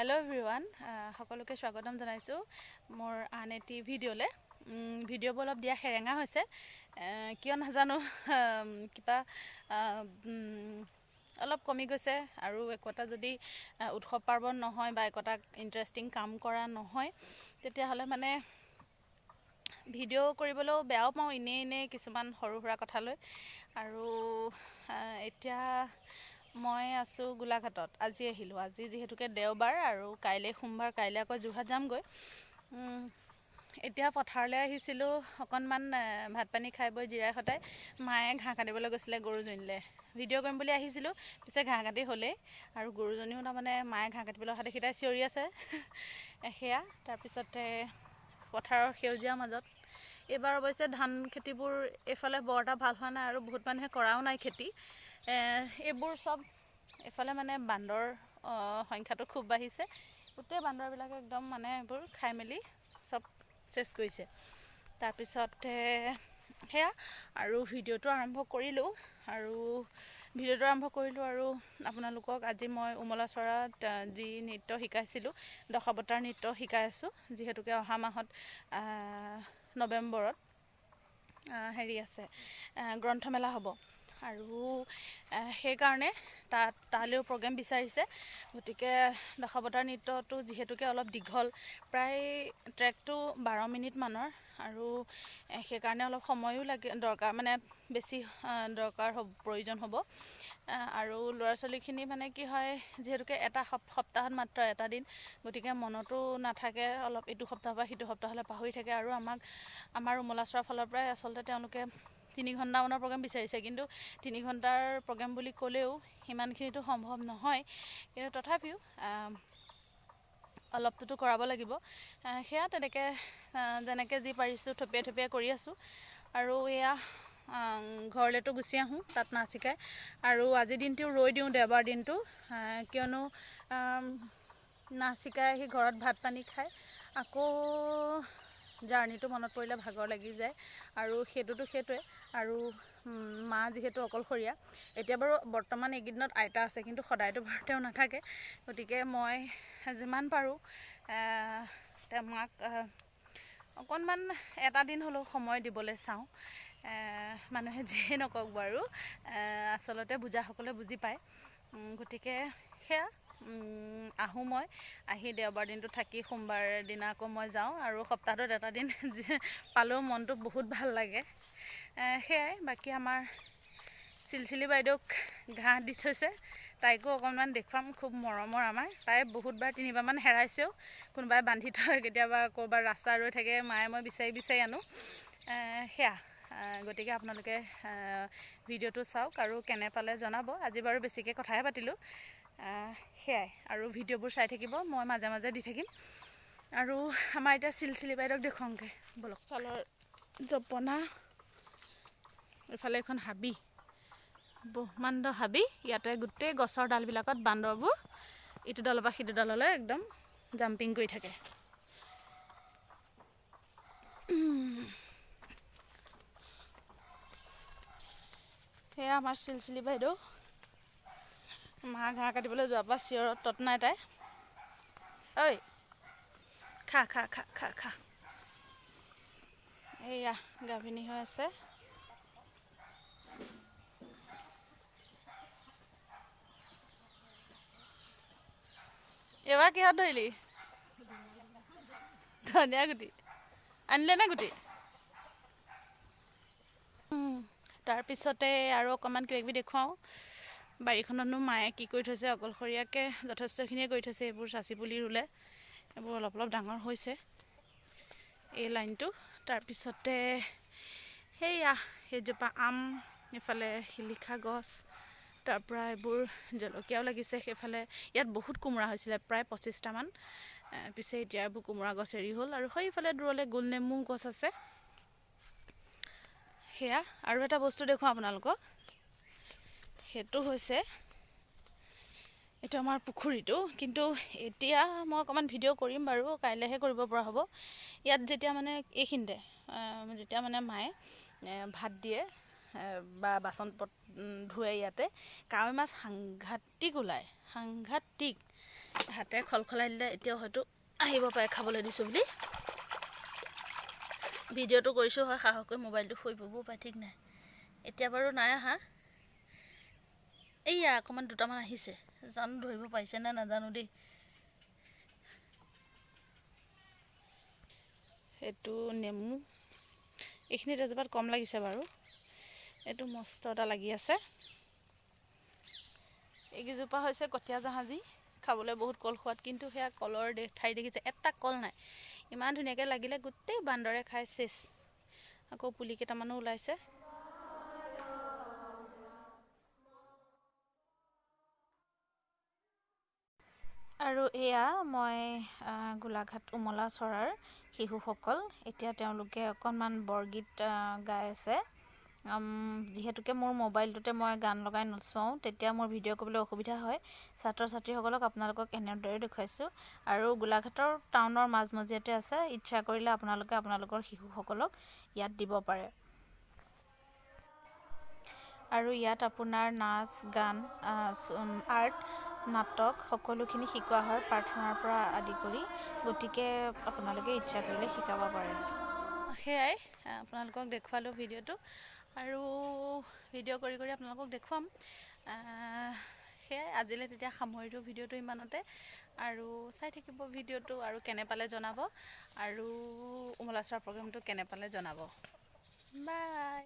Hello' everyone, সকলোকে স্বাগতম জনাইছোঁ মোৰ আন এটি ভিডিঅ'লৈ। ভিডিঅ'বোৰ অলপ দিয়া সেৰেঙা হৈছে, কিয় নাজানো। কিবা অলপ কমি গৈছে আৰু একোটা যদি উৎসৱ পাৰ্বণ নহয় বা একোটা ইণ্টাৰেষ্টিং কাম কৰা নহয়, তেতিয়াহ'লে মানে ভিডিঅ' কৰিবলৈও বেয়াও পাওঁ, এনেই কিছুমান সৰু সুৰা কথালৈ। আৰু এতিয়া মই আছোঁ গোলাঘাটত। আজি আহিলোঁ। আজি যিহেতুকে দেওবাৰ আৰু কাইলৈ সোমবাৰ, কাইলৈ আকৌ যোৰহাট যামগৈ। এতিয়া পথাৰলৈ আহিছিলোঁ অকণমান ভাত পানী খাই বৈ জিৰাই সতাই। মায়ে ঘাঁহ কাটিবলৈ গৈছিলে গৰুজনীলৈ। ভিডিঅ' কৰিম বুলি আহিছিলোঁ, পিছে ঘাঁহ কাটি হ'লেই। আৰু গৰুজনীও তাৰমানে মায়ে ঘাঁহ কাটিবলৈ অহা দেখি তাই চিঞৰি আছে। সেয়া তাৰপিছতে পথাৰৰ সেউজীয়াৰ মাজত এইবাৰ অৱশ্যে ধান খেতিবোৰ এইফালে বৰ এটা ভাল হোৱা নাই আৰু বহুত মানুহে কৰাও নাই খেতি। এইবোৰ চব এইফালে মানে বান্দৰ সংখ্যাটো খুব বাঢ়িছে। গোটেই বান্দৰবিলাকে একদম মানে এইবোৰ খাই মেলি চব চেছ কৰিছে। তাৰপিছতে সেয়া আৰু ভিডিঅ'টো আৰম্ভ কৰিলোঁ আৰু আপোনালোকক আজি মই উমলাচৰত যি নৃত্য শিকাইছিলোঁ, দশাৱতাৰ নৃত্য শিকাই আছোঁ। যিহেতুকে অহা মাহত নৱেম্বৰত আছে গ্ৰন্থমেলা হ'ব আৰু সেইকাৰণে তালৈও প্ৰগ্ৰেম বিচাৰিছে। গতিকে দশাৱতাৰ নৃত্যটো যিহেতুকে অলপ দীঘল, প্ৰায় ট্ৰেকটো 12 মিনিট মানৰ, আৰু সেইকাৰণে অলপ সময়ো দৰকাৰ, মানে বেছি প্ৰয়োজন হ'ব। আৰু ল'ৰা ছোৱালীখিনি মানে কি হয়, যিহেতুকে এটা সপ্তাহত মাত্ৰ এটা দিন, গতিকে মনতো নাথাকে, অলপ ইটো সপ্তাহৰ পৰা সিটো সপ্তাহলৈ পাহৰি থাকে। আৰু আমাৰ উমলাচৰৰ ফালৰ পৰাই আচলতে তেওঁলোকে 3 ঘণ্টামানৰ প্ৰগ্ৰেম বিচাৰিছে, কিন্তু 3 ঘণ্টাৰ প্ৰগ্ৰেম বুলি ক'লেও সিমানখিনিতো সম্ভৱ নহয়। কিন্তু তথাপিও অলপটোতো কৰাব লাগিব। সেয়া তেনেকৈ যেনেকৈ যি পাৰিছোঁ থপিয়াই কৰি আছোঁ। আৰু এয়া ঘৰলৈতো গুচি আহোঁ তাত নাচ শিকাই, আৰু আজিৰ দিনটো ৰৈ দিওঁ, দেওবাৰ দিনটো, কিয়নো নাচ শিকাই আহি ঘৰত ভাত পানী খাই আকৌ জাৰ্ণিটো মনত পৰিলে ভাগৰ লাগি যায়। আৰু সেইটোৱে আৰু মা যিহেতু অকলশৰীয়া, এতিয়া বাৰু বৰ্তমান এইকেইদিনত আইতা আছে, কিন্তু সদায়তো বাৰু তেওঁ নাথাকে। গতিকে মই যিমান পাৰোঁ মাক অকণমান এটা দিন হ'লেও সময় দিবলৈ চাওঁ। মানুহে যিয়ে নকওক বাৰু, আচলতে বুজাসকলে বুজি পায়। গতিকে সেয়া আহোঁ। মই আহি দেওবাৰ দিনটো থাকি সোমবাৰ দিনা আকৌ মই যাওঁ, আৰু সপ্তাহটোত এটা দিন পালেও মনটো বহুত ভাল লাগে। সেয়াই। বাকী আমাৰ চিলচিলি বাইদেউক ঘাঁহ দি থৈছে, তাইকো অকণমান দেখুৱাম। খুব মৰমৰ আমাৰ, তাই বহুতবাৰ 3বাৰমান হেৰাইছেও। কোনোবাই বান্ধি থয়, কেতিয়াবা ক'ৰবাত ৰাস্তা ৰৈ থাকে, মায়ে মই বিচাৰি আনো। সেয়া গতিকে আপোনালোকে ভিডিঅ'টো চাওক আৰু কেনে পালে জনাব। আজি বাৰু বেছিকৈ কথাহে পাতিলোঁ। সেয়াই, আৰু ভিডিঅ'বোৰ চাই থাকিব, মই মাজে মাজে দি থাকিম। আৰু আমাৰ এতিয়া চিলচিলি বাইদেউক দেখুৱাওঁগৈ বলক। ফালৰ জপনা, এইফালে এখন হাবি, ব্ৰহ্মাণ্ড হাবি। ইয়াতে গোটেই গছৰ ডালবিলাকত বান্দৰবোৰ ইটো ডালৰ পৰা সিটো ডাললৈ একদম জাম্পিং কৰি থাকে। সেয়া আমাৰ চিলচিলি বাইদেউ। মা ঘাঁহ কাটিবলৈ যোৱাৰ পৰা চিঞৰত তত নাই তাই। ঐ খা খা খা খা খা। এইয়া গাভিনী হৈ আছে। এইবাৰ কিহত ধৰিলি? ধনিয়া গুটি আনিলে নে গুটি? তাৰপিছতে আৰু অকণমান কিবাকিবি দেখুৱাওঁ। বাৰীখনতনো মায়ে কি কৰি থৈছে, অকলশৰীয়াকৈ যথেষ্টখিনিয়ে কৰি থৈছে। এইবোৰ চাচি পুলি ৰুলে, এইবোৰ অলপ ডাঙৰ হৈছে, এই লাইনটো। তাৰপিছতে সেইয়া সেইজোপা আম, এইফালে শিলিখা গছ, তাৰপৰা এইবোৰ জলকীয়াও লাগিছে। সেইফালে ইয়াত বহুত কোমোৰা হৈছিলে, প্ৰায় 25টামান। পিছে এতিয়া এইবোৰ কোমোৰা গছ এৰি হ'ল, আৰু সেইফালে দূৰলৈ গোল নেমু গছ আছে। সেয়া আৰু এটা বস্তু দেখুৱাওঁ আপোনালোকক। সেইটো হৈছে এইটো আমাৰ পুখুৰীটো, কিন্তু এতিয়া মই অকণমান ভিডিঅ' কৰিম বাৰু, কাইলৈহে কৰিব পৰা হ'ব। ইয়াত যেতিয়া মানে এইখিনিতে যেতিয়া মানে মায়ে ভাত দিয়ে বা বাচন ধুৱে, ইয়াতে কাৱৈ মাছ সাংঘাতিক ওলায়, সাংঘাতিক। হাতে খলখলাই দিলে এতিয়াও হয়তো আহিব পাৰে খাবলৈ দিছোঁ বুলি। ভিডিঅ'টো কৰিছোঁ হয়, সাহস কৰি মোবাইলটো শুই পৰিবও পাৰে, ঠিক নাই। এতিয়া বাৰু নাই আহা। এইয়া অকণমান দুটামান আহিছে, জানো ধৰিব পাৰিছে নে নাজানো দেই। এইটো নেমু, এইখিনিত এজোপাত কম লাগিছে বাৰু, এইটো মস্ত এটা লাগি আছে। এইকেইজোপা হৈছে কঠীয়া জাহাজী, খাবলৈ বহুত কল সোৱাদ, কিন্তু সেয়া কলৰ ঠাৰি দেখিছে এটা কল নাই। ইমান ধুনীয়াকৈ লাগিলে, গোটেই বান্দৰে খাই চেচ। আকৌ পুলি কেইটামানো ওলাইছে। আৰু এয়া মই গোলাঘাট উমলা চৰাৰ শিশুসকল, এতিয়া তেওঁলোকে অকণমান বৰগীত গাই আছে। যিহেতুকে মোৰ মোবাইলটোতে মই গান লগাই নচোৱাওঁ, তেতিয়া মোৰ ভিডিঅ' কৰিবলৈ অসুবিধা হয়। ছাত্ৰ ছাত্ৰীসকলক আপোনালোকক এনেদৰে দেখুৱাইছোঁ। আৰু গোলাঘাটৰ টাউনৰ মাজমজিয়াতে আছে, ইচ্ছা কৰিলে আপোনালোকে আপোনালোকৰ শিশুসকলক ইয়াত দিব পাৰে। আৰু ইয়াত আপোনাৰ নাচ গান, আৰ্ট, নাটক সকলোখিনি শিকোৱা হয়, প্ৰাৰ্থনাৰ পৰা আদি কৰি। গতিকে আপোনালোকে ইচ্ছা কৰিলে শিকাব পাৰে। সেয়াই আপোনালোকক দেখুৱালোঁ ভিডিঅ'টো, আৰু ভিডিঅ' কৰি কৰি আপোনালোকক দেখুৱাম। সেয়াই আজিলৈ তেতিয়া সামৰিলোঁ ভিডিঅ'টো ইমানতে। আৰু চাই থাকিব ভিডিঅ'টো, আৰু কেনে পালে জনাব, আৰু উমলা চৰা প্ৰগ্ৰেমটো কেনে পালে জনাব। বাই।